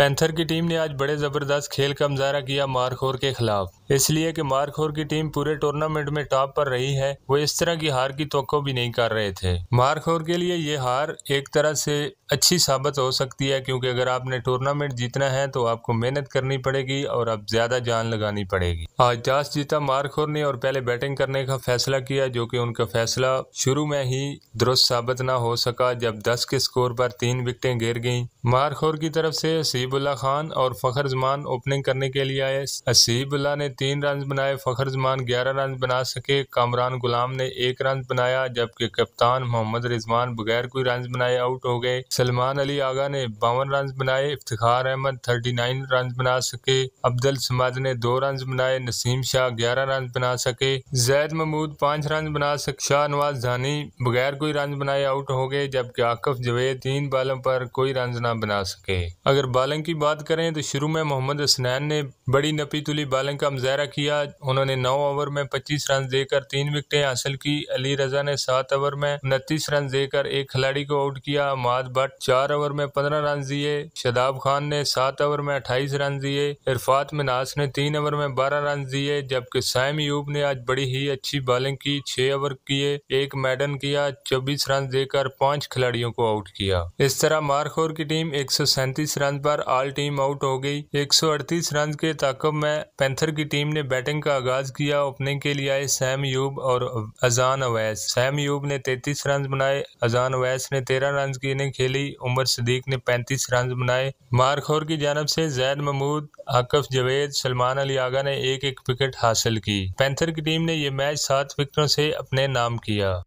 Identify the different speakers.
Speaker 1: Panther की team ने आज बड़े जबरदस्त खेल का मुजाहरा किया मारखोर के खिलाफ, इसलिए कि मारखोर की टीम पूरे टूर्नामेंट में टॉप पर रही है। वो इस तरह की हार की तवक्को भी नहीं कर रहे थे। मारखोर के लिए ये हार एक तरह से अच्छी साबित हो सकती है, क्योंकि अगर आपने टूर्नामेंट जीतना है तो आपको मेहनत करनी पड़ेगी और अब ज्यादा जान लगानी पड़ेगी। आज टॉस जीता मारखोर ने और पहले बैटिंग करने का फैसला किया, जो कि उनका फैसला शुरू में ही दुरुस्त साबित न हो सका जब 10 के स्कोर पर 3 विकेटें गिर गईं। मारखोर की तरफ से हसीबुल्लाह खान और फखर जमान ओपनिंग करने के लिए आए। हसीबुल्लाह ने 3 रन बनाए, फखर जमान 11 रन बना सके, कामरान गुलाम ने 1 रन बनाया, जबकि कप्तान मोहम्मद रिजवान बगैर कोई रन बनाए आउट हो गए। सलमान अली आगा ने 52 रन बनाए, इफ्तिखार अहमद 39 रन बना सके, अब्दुल समाद ने 2 रन बनाए, नसीम शाह 11 रन बना सके, जैद महमूद 5 रन बना सके, शाहनवाज धानी बगैर कोई रन बनाए आउट हो गए, जबकि आकफ जवेद 3 बालों पर कोई रन न बना सके। अगर बॉलिंग की बात करें तो शुरू में मोहम्मद हसनैन ने बड़ी नपी तुली बॉलिंग का मुजाहरा किया। उन्होंने 9 ओवर में 25 रन देकर 3 विकेटें हासिल की। अली रजा ने 7 ओवर में 29 रन देकर एक खिलाड़ी को आउट किया। माद भट्ट 4 ओवर में 15 रन दिए। शादाब खान ने 7 ओवर में 28 रन दिए। इरफात मिनास ने 3 ओवर में 12 रन दिए, जबकि साइम अयूब ने आज बड़ी ही अच्छी बॉलिंग की। 6 ओवर किए, 1 मेडन किया, 24 रन देकर 5 खिलाड़ियों को आउट किया। इस तरह मारखोर की टीम 137 रन पर ऑल टीम आउट हो गई। 138 रन के ताक़ुब में पैंथर की टीम ने बैटिंग का आगाज किया। ओपनिंग के लिए आए सैम अयूब और अजान अवैस। सैम अयूब ने 33 रन बनाए, अजान अवैस ने 13 रन की इनिंग खेली, उमर सदीक ने 35 रन बनाए। मारखोर की जानब से जैद महमूद, आकफ जवेद, सलमान अली आगा ने एक एक विकेट हासिल की। पैंथर की टीम ने यह मैच 7 विकेटों से अपने नाम किया।